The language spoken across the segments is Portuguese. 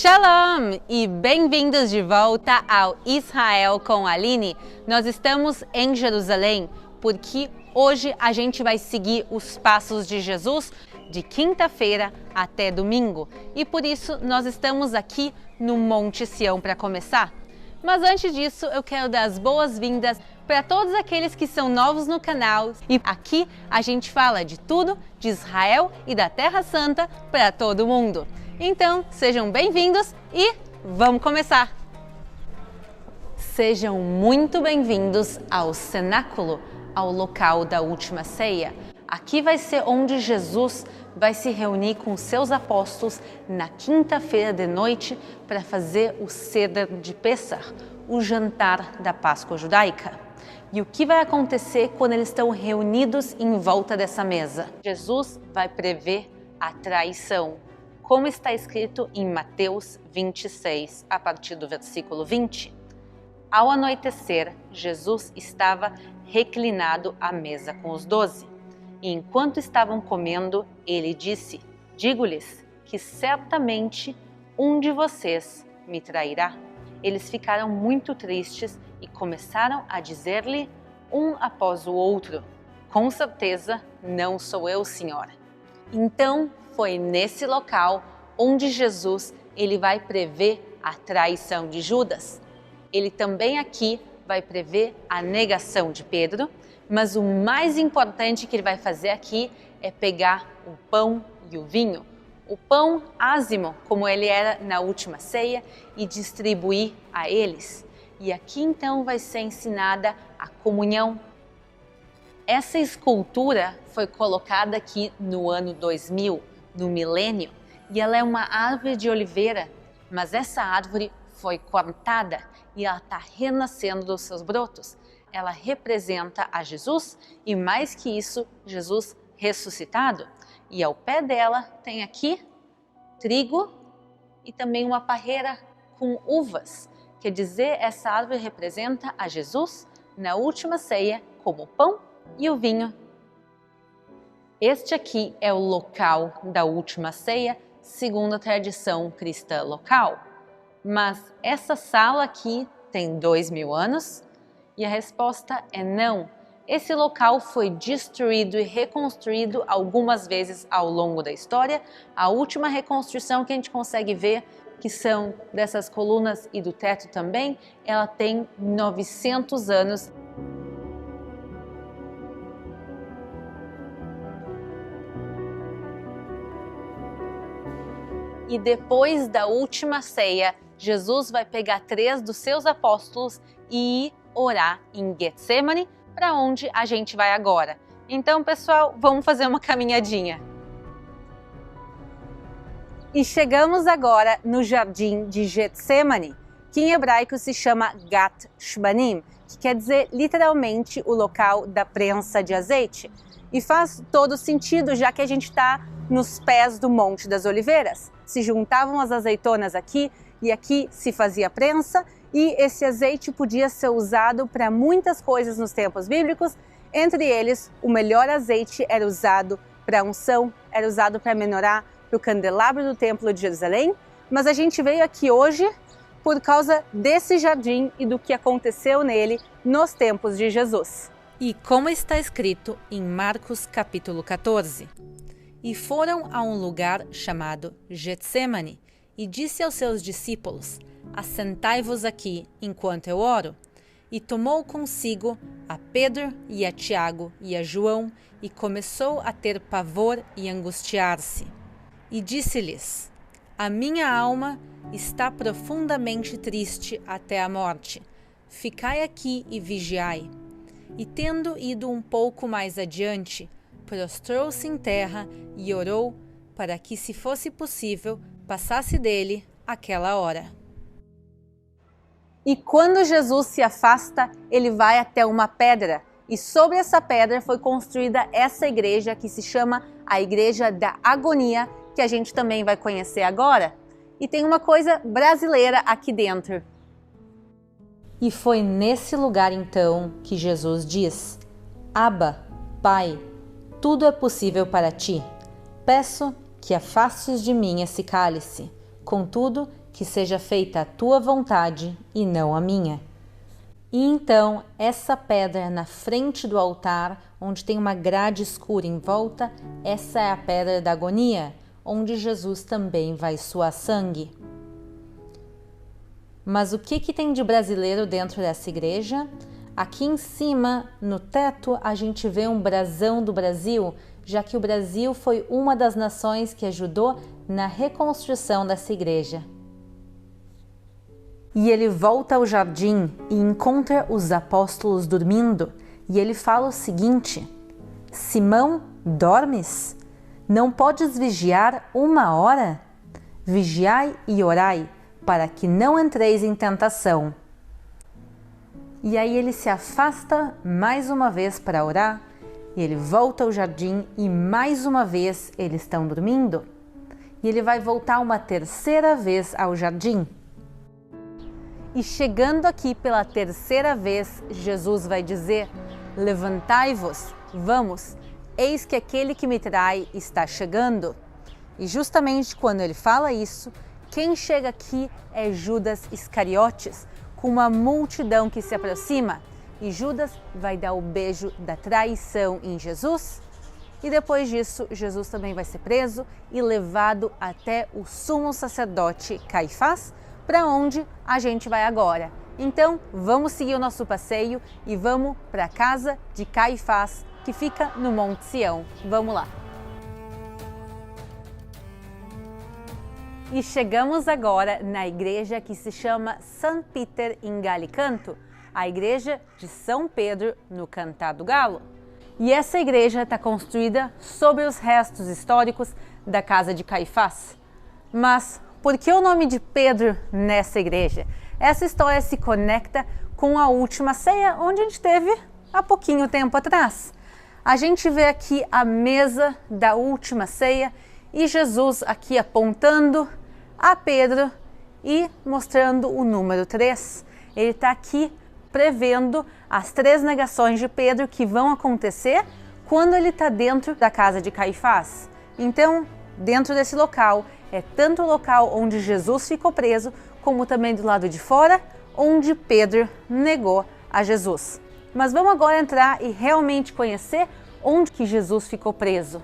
Shalom e bem-vindos de volta ao Israel com a Aline. Nós estamos em Jerusalém porque hoje a gente vai seguir os passos de Jesus de quinta-feira até domingo e por isso nós estamos aqui no Monte Sião para começar. Mas antes disso eu quero dar as boas-vindas para todos aqueles que são novos no canal e aqui a gente fala de tudo de Israel e da Terra Santa para todo mundo. Então, sejam bem-vindos e vamos começar! Sejam muito bem-vindos ao cenáculo, ao local da última ceia. Aqui vai ser onde Jesus vai se reunir com seus apóstolos na quinta-feira de noite para fazer o Seder de Pessach, o jantar da Páscoa judaica. E o que vai acontecer quando eles estão reunidos em volta dessa mesa? Jesus vai prever a traição, como está escrito em Mateus 26, a partir do versículo 20. Ao anoitecer, Jesus estava reclinado à mesa com os 12. E enquanto estavam comendo, ele disse: "Digo-lhes que certamente um de vocês me trairá." Eles ficaram muito tristes e começaram a dizer-lhe um após o outro: "Com certeza não sou eu, Senhor." Então, foi nesse local onde Jesus ele vai prever a traição de Judas. Ele também aqui vai prever a negação de Pedro, mas o mais importante que ele vai fazer aqui é pegar o pão e o vinho, o pão ázimo, como ele era na última ceia, e distribuir a eles. E aqui então vai ser ensinada a comunhão. Essa escultura foi colocada aqui no ano 2000, no milênio, e ela é uma árvore de oliveira, mas essa árvore foi cortada e ela está renascendo dos seus brotos. Ela representa a Jesus e mais que isso, Jesus ressuscitado. E ao pé dela tem aqui trigo e também uma parreira com uvas. Quer dizer, essa árvore representa a Jesus na última ceia como o pão e o vinho. Este aqui é o local da última ceia, segundo a tradição cristã local. Mas essa sala aqui tem 2000 anos? E a resposta é não. Esse local foi destruído e reconstruído algumas vezes ao longo da história. A última reconstrução que a gente consegue ver, que são dessas colunas e do teto também, ela tem 900 anos. E depois da última ceia, Jesus vai pegar 3 dos seus apóstolos e ir orar em Getsemane, para onde a gente vai agora. Então, pessoal, vamos fazer uma caminhadinha. E chegamos agora no jardim de Getsemane, que em hebraico se chama Gat Shmanim, que quer dizer literalmente o local da prensa de azeite. E faz todo sentido, já que a gente está nos pés do Monte das Oliveiras. Se juntavam as azeitonas aqui e aqui se fazia prensa e esse azeite podia ser usado para muitas coisas nos tempos bíblicos. Entre eles, o melhor azeite era usado para unção, era usado para menorá, para o candelabro do Templo de Jerusalém. Mas a gente veio aqui hoje por causa desse jardim e do que aconteceu nele nos tempos de Jesus. E como está escrito em Marcos capítulo 14. E foram a um lugar chamado Getsemane, e disse aos seus discípulos: "Assentai-vos aqui, enquanto eu oro." E tomou consigo a Pedro e a Tiago e a João, e começou a ter pavor e angustiar-se. E disse-lhes: "A minha alma está profundamente triste até a morte. Ficai aqui e vigiai." E tendo ido um pouco mais adiante, prostrou-se em terra e orou para que, se fosse possível, passasse dele aquela hora. E quando Jesus se afasta, ele vai até uma pedra. E sobre essa pedra foi construída essa igreja que se chama a Igreja da Agonia, que a gente também vai conhecer agora. E tem uma coisa brasileira aqui dentro. E foi nesse lugar então que Jesus diz: "Abba, Pai, tudo é possível para ti. Peço que afastes de mim esse cálice. Contudo, que seja feita a tua vontade e não a minha. E então, essa pedra na frente do altar, onde tem uma grade escura em volta, essa é a pedra da agonia, onde Jesus também vai suar sangue. Mas o que tem de brasileiro dentro dessa igreja? Aqui em cima, no teto, a gente vê um brasão do Brasil, já que o Brasil foi uma das nações que ajudou na reconstrução dessa igreja. E ele volta ao jardim e encontra os apóstolos dormindo, e ele fala o seguinte: Simão, dormes? Não podes vigiar 1 hora? Vigiai e orai, para que não entreis em tentação. E aí ele se afasta mais uma vez para orar, e ele volta ao jardim e mais uma vez eles estão dormindo. E ele vai voltar uma terceira vez ao jardim. E chegando aqui pela terceira vez, Jesus vai dizer: levantai-vos, vamos, eis que aquele que me trai está chegando. E justamente quando ele fala isso, quem chega aqui é Judas Iscariotes, com uma multidão que se aproxima. E Judas vai dar o beijo da traição em Jesus. E depois disso, Jesus também vai ser preso e levado até o sumo sacerdote Caifás, para onde a gente vai agora. Então, vamos seguir o nosso passeio e vamos para a casa de Caifás, que fica no Monte Sião. Vamos lá! E chegamos agora na igreja que se chama San Peter in Gallicanto, a igreja de São Pedro no Cantar do Galo. E essa igreja está construída sobre os restos históricos da casa de Caifás. Mas por que o nome de Pedro nessa igreja? Essa história se conecta com a última ceia, onde a gente teve há pouquinho tempo atrás. A gente vê aqui a mesa da última ceia e Jesus aqui apontando a Pedro e mostrando o número 3. Ele está aqui prevendo as 3 negações de Pedro que vão acontecer quando ele está dentro da casa de Caifás. Então, dentro desse local, é tanto o local onde Jesus ficou preso, como também do lado de fora, onde Pedro negou a Jesus. Mas vamos agora entrar e realmente conhecer onde que Jesus ficou preso.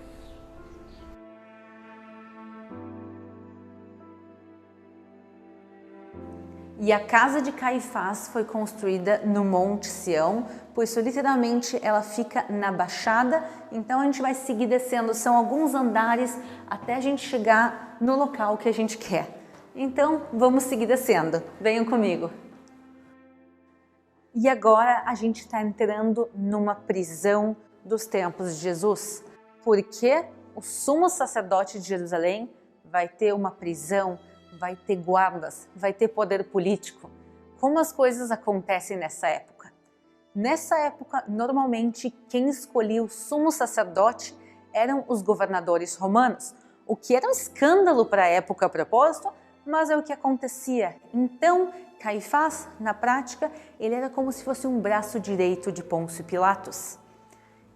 E a casa de Caifás foi construída no Monte Sião, por isso literalmente ela fica na Baixada, então a gente vai seguir descendo, são alguns andares até a gente chegar no local que a gente quer. Então vamos seguir descendo, venham comigo. E agora a gente está entrando numa prisão dos tempos de Jesus, porque o sumo sacerdote de Jerusalém vai ter uma prisão, vai ter guardas, vai ter poder político. Como as coisas acontecem nessa época? Nessa época, normalmente, quem escolhia o sumo sacerdote eram os governadores romanos, o que era um escândalo para a época a propósito, mas é o que acontecia. Então, Caifás, na prática, ele era como se fosse um braço direito de Pôncio Pilatos.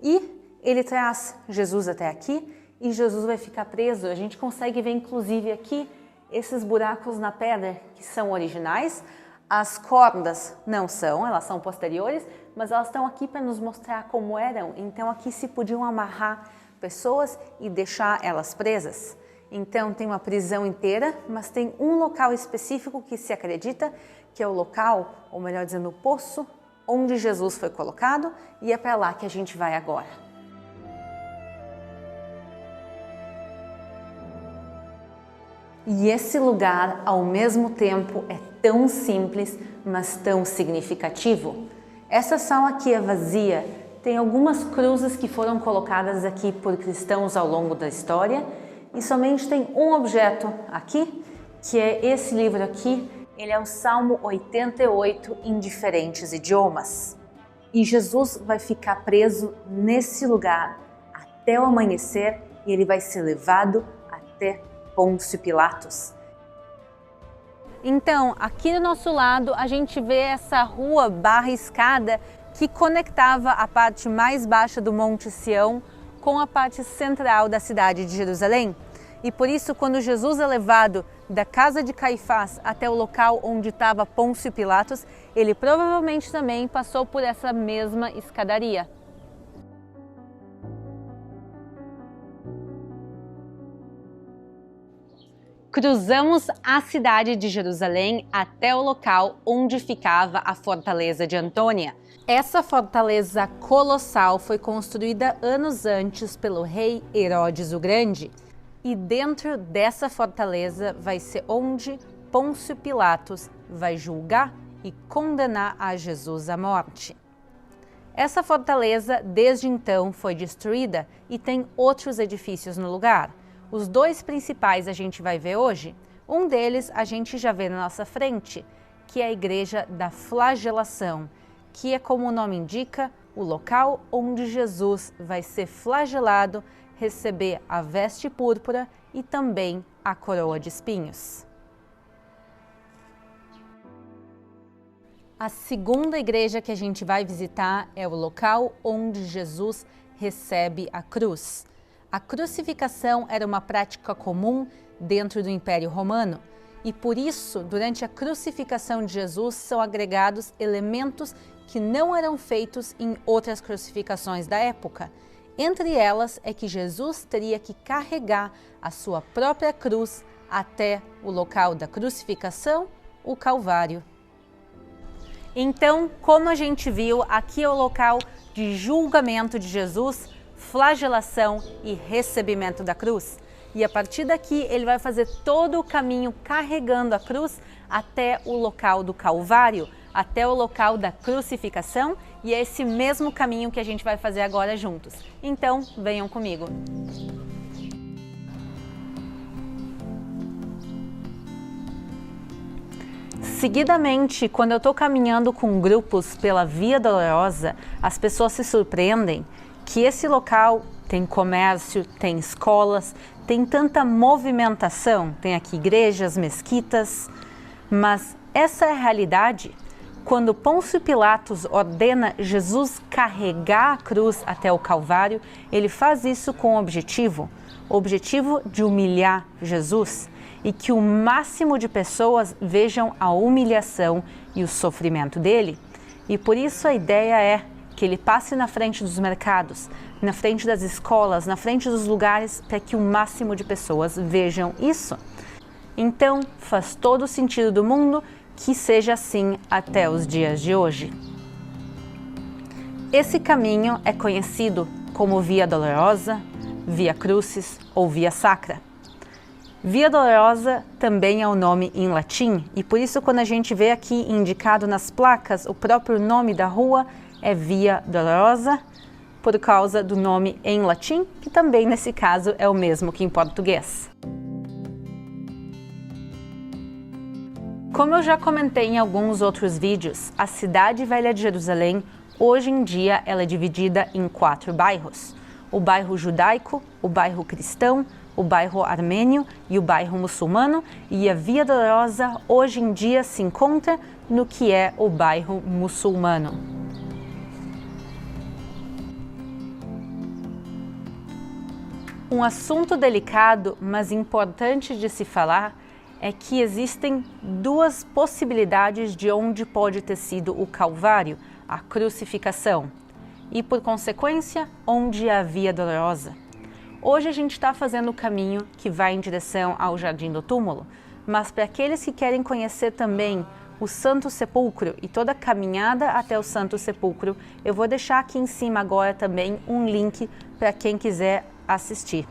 E ele traz Jesus até aqui e Jesus vai ficar preso. A gente consegue ver, inclusive, aqui esses buracos na pedra que são originais. As cordas não são, elas são posteriores, mas elas estão aqui para nos mostrar como eram. Então aqui se podiam amarrar pessoas e deixar elas presas. Então tem uma prisão inteira, mas tem um local específico que se acredita que é o local, ou melhor dizendo, o poço, onde Jesus foi colocado, e é para lá que a gente vai agora. E esse lugar, ao mesmo tempo, é tão simples, mas tão significativo. Essa sala aqui é vazia. Tem algumas cruzes que foram colocadas aqui por cristãos ao longo da história e somente tem um objeto aqui, que é esse livro aqui. Ele é o Salmo 88 em diferentes idiomas. E Jesus vai ficar preso nesse lugar até o amanhecer e ele vai ser levado até Pôncio Pilatos. Então, aqui do nosso lado, a gente vê essa rua barra escada que conectava a parte mais baixa do Monte Sião com a parte central da cidade de Jerusalém. E por isso, quando Jesus é levado da casa de Caifás até o local onde estava Pôncio Pilatos, ele provavelmente também passou por essa mesma escadaria. Cruzamos a cidade de Jerusalém até o local onde ficava a fortaleza de Antônia. Essa fortaleza colossal foi construída anos antes pelo rei Herodes o Grande. E dentro dessa fortaleza vai ser onde Pôncio Pilatos vai julgar e condenar a Jesus à morte. Essa fortaleza, desde então, foi destruída e tem outros edifícios no lugar. Os dois principais a gente vai ver hoje. Um deles a gente já vê na nossa frente, que é a Igreja da Flagelação, que é, como o nome indica, o local onde Jesus vai ser flagelado, receber a veste púrpura e também a coroa de espinhos. A segunda igreja que a gente vai visitar é o local onde Jesus recebe a cruz. A crucificação era uma prática comum dentro do Império Romano e por isso, durante a crucificação de Jesus, são agregados elementos que não eram feitos em outras crucificações da época. Entre elas é que Jesus teria que carregar a sua própria cruz até o local da crucificação, o Calvário. Então, como a gente viu, aqui é o local de julgamento de Jesus, flagelação e recebimento da cruz. E a partir daqui ele vai fazer todo o caminho carregando a cruz até o local do Calvário, até o local da crucificação, e é esse mesmo caminho que a gente vai fazer agora juntos. Então, venham comigo. Seguidamente, quando eu estou caminhando com grupos pela Via Dolorosa, as pessoas se surpreendem que esse local tem comércio, tem escolas, tem tanta movimentação, tem aqui igrejas, mesquitas, mas essa é a realidade. Quando Pôncio Pilatos ordena Jesus carregar a cruz até o Calvário, ele faz isso com o objetivo de humilhar Jesus e que o máximo de pessoas vejam a humilhação e o sofrimento dele. E por isso a ideia é que ele passe na frente dos mercados, na frente das escolas, na frente dos lugares, para que o máximo de pessoas vejam isso. Então, faz todo o sentido do mundo que seja assim até os dias de hoje. Esse caminho é conhecido como Via Dolorosa, Via Crucis ou Via Sacra. Via Dolorosa também é o nome em latim e por isso quando a gente vê aqui indicado nas placas o próprio nome da rua é Via Dolorosa, por causa do nome em latim, que também nesse caso é o mesmo que em português. Como eu já comentei em alguns outros vídeos, a cidade velha de Jerusalém, hoje em dia, ela é dividida em 4 bairros. O bairro judaico, o bairro cristão, o bairro armênio e o bairro muçulmano, e a Via Dolorosa hoje em dia se encontra no que é o bairro muçulmano. Um assunto delicado, mas importante de se falar, é que existem 2 possibilidades de onde pode ter sido o Calvário, a crucificação, e por consequência, onde é a Via Dolorosa. Hoje a gente está fazendo o caminho que vai em direção ao Jardim do Túmulo, mas para aqueles que querem conhecer também o Santo Sepulcro e toda a caminhada até o Santo Sepulcro, eu vou deixar aqui em cima agora também um link para quem quiser assistir.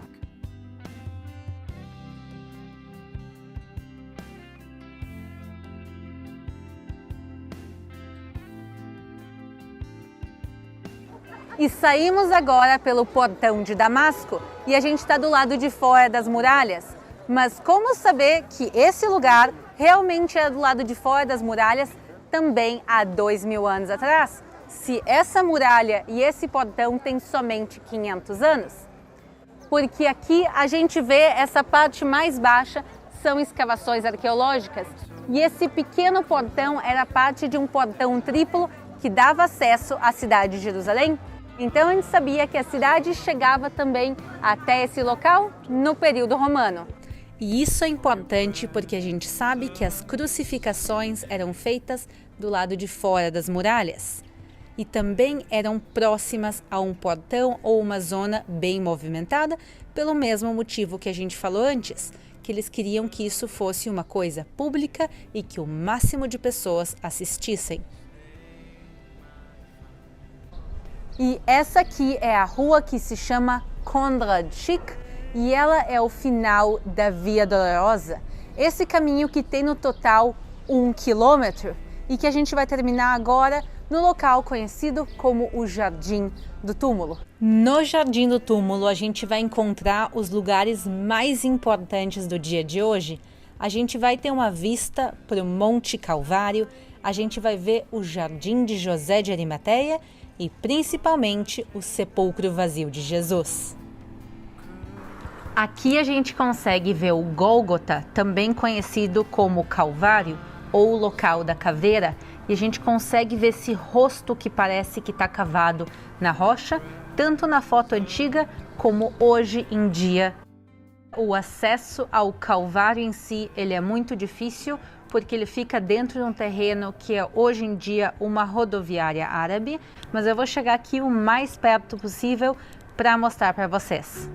E saímos agora pelo portão de Damasco e a gente está do lado de fora das muralhas. Mas como saber que esse lugar realmente era do lado de fora das muralhas também há 2000 anos atrás? Se essa muralha e esse portão têm somente 500 anos? Porque aqui a gente vê essa parte mais baixa, são escavações arqueológicas. E esse pequeno portão era parte de um portão triplo que dava acesso à cidade de Jerusalém. Então a gente sabia que a cidade chegava também até esse local no período romano. E isso é importante porque a gente sabe que as crucificações eram feitas do lado de fora das muralhas e também eram próximas a um portão ou uma zona bem movimentada, pelo mesmo motivo que a gente falou antes, que eles queriam que isso fosse uma coisa pública e que o máximo de pessoas assistissem. E essa aqui é a rua que se chama Kondratyk e ela é o final da Via Dolorosa, esse caminho que tem no total 1 quilômetro e que a gente vai terminar agora no local conhecido como o Jardim do Túmulo. No Jardim do Túmulo a gente vai encontrar os lugares mais importantes do dia de hoje. A gente vai ter uma vista para o Monte Calvário, a gente vai ver o Jardim de José de Arimateia e principalmente o sepulcro vazio de Jesus. Aqui a gente consegue ver o Gólgota, também conhecido como Calvário ou local da caveira, e a gente consegue ver esse rosto que parece que está cavado na rocha, tanto na foto antiga como hoje em dia. O acesso ao Calvário em si ele é muito difícil, porque ele fica dentro de um terreno que é hoje em dia uma rodoviária árabe, mas eu vou chegar aqui o mais perto possível para mostrar para vocês.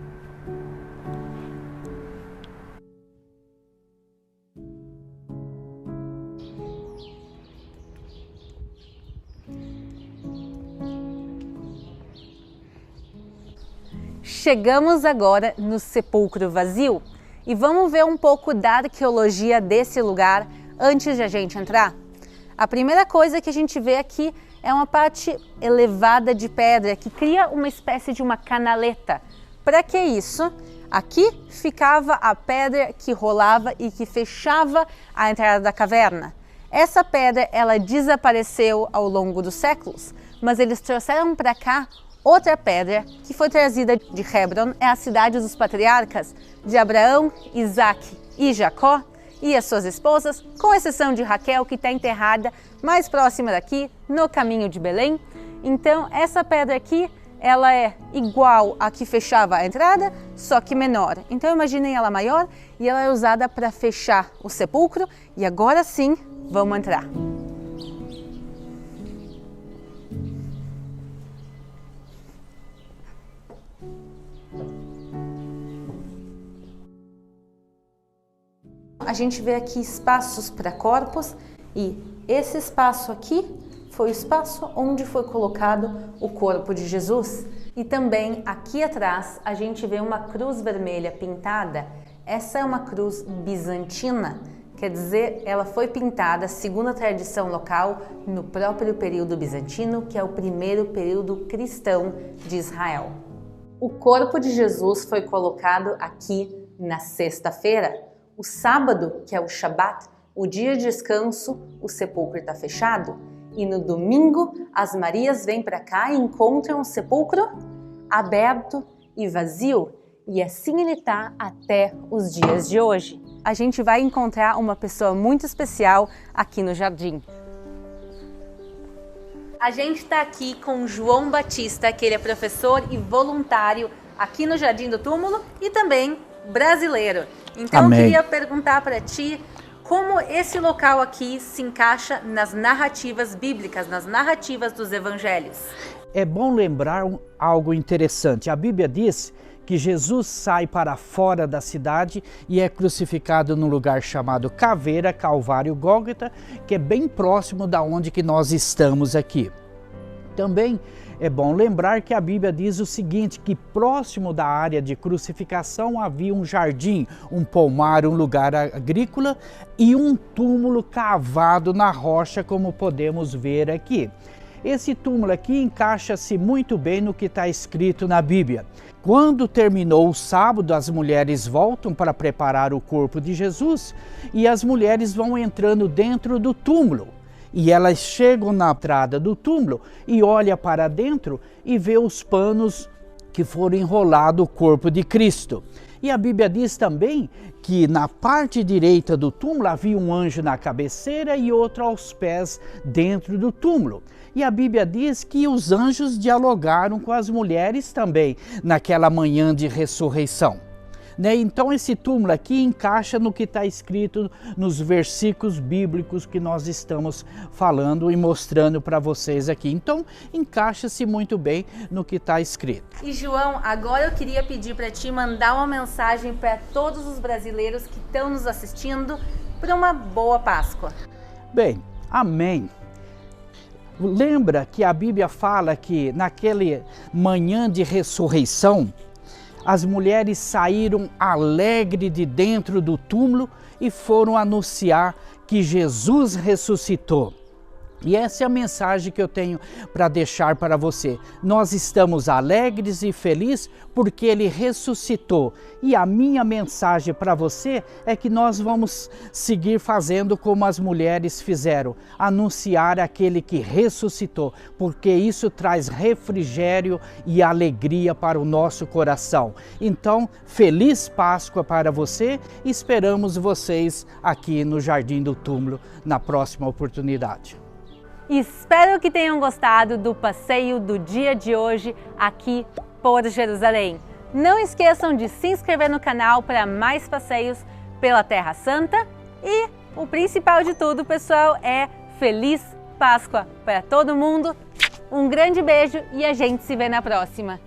Chegamos agora no sepulcro vazio e vamos ver um pouco da arqueologia desse lugar antes de a gente entrar. A primeira coisa que a gente vê aqui é uma parte elevada de pedra que cria uma espécie de uma canaleta. Para que isso? Aqui ficava a pedra que rolava e que fechava a entrada da caverna. Essa pedra ela desapareceu ao longo dos séculos, mas eles trouxeram para cá outra pedra que foi trazida de Hebron, é a cidade dos patriarcas de Abraão, Isaac e Jacó e as suas esposas, com exceção de Raquel, que está enterrada mais próxima daqui, no caminho de Belém. Então essa pedra aqui, ela é igual à que fechava a entrada, só que menor. Então imaginem ela maior e ela é usada para fechar o sepulcro. E agora sim, vamos entrar. A gente vê aqui espaços para corpos e esse espaço aqui foi o espaço onde foi colocado o corpo de Jesus. E também aqui atrás a gente vê uma cruz vermelha pintada. Essa é uma cruz bizantina, quer dizer, ela foi pintada, segundo a tradição local, no próprio período bizantino, que é o primeiro período cristão de Israel. O corpo de Jesus foi colocado aqui na sexta-feira. O sábado, que é o Shabat, o dia de descanso, o sepulcro está fechado. E no domingo, as Marias vêm para cá e encontram o sepulcro aberto e vazio. E assim ele está até os dias de hoje. A gente vai encontrar uma pessoa muito especial aqui no jardim. A gente está aqui com João Batista, que ele é professor e voluntário aqui no Jardim do Túmulo e também brasileiro. Então Amém. Eu queria perguntar para ti como esse local aqui se encaixa nas narrativas bíblicas, nas narrativas dos evangelhos. É bom lembrar algo interessante. A Bíblia diz que Jesus sai para fora da cidade e é crucificado num lugar chamado Caveira, Calvário, Gólgota, que é bem próximo da onde que nós estamos aqui. Também é bom lembrar que a Bíblia diz o seguinte, que próximo da área de crucificação havia um jardim, um pomar, um lugar agrícola e um túmulo cavado na rocha, como podemos ver aqui. Esse túmulo aqui encaixa-se muito bem no que está escrito na Bíblia. Quando terminou o sábado, as mulheres voltam para preparar o corpo de Jesus e as mulheres vão entrando dentro do túmulo. E elas chegam na entrada do túmulo e olham para dentro e vê os panos que foram enrolados o corpo de Cristo. E a Bíblia diz também que na parte direita do túmulo havia um anjo na cabeceira e outro aos pés dentro do túmulo. E a Bíblia diz que os anjos dialogaram com as mulheres também naquela manhã de ressurreição. Então esse túmulo aqui encaixa no que está escrito nos versículos bíblicos que nós estamos falando e mostrando para vocês aqui. Então encaixa-se muito bem no que está escrito. E João, agora eu queria pedir para ti mandar uma mensagem para todos os brasileiros que estão nos assistindo para uma boa Páscoa. Bem, amém. Lembra que a Bíblia fala que naquele manhã de ressurreição, as mulheres saíram alegres de dentro do túmulo e foram anunciar que Jesus ressuscitou. E essa é a mensagem que eu tenho para deixar para você. Nós estamos alegres e felizes porque Ele ressuscitou. E a minha mensagem para você é que nós vamos seguir fazendo como as mulheres fizeram, anunciar aquele que ressuscitou, porque isso traz refrigério e alegria para o nosso coração. Então, feliz Páscoa para você e esperamos vocês aqui no Jardim do Túmulo na próxima oportunidade. Espero que tenham gostado do passeio do dia de hoje aqui por Jerusalém. Não esqueçam de se inscrever no canal para mais passeios pela Terra Santa e o principal de tudo, pessoal, é Feliz Páscoa para todo mundo. Um grande beijo e a gente se vê na próxima.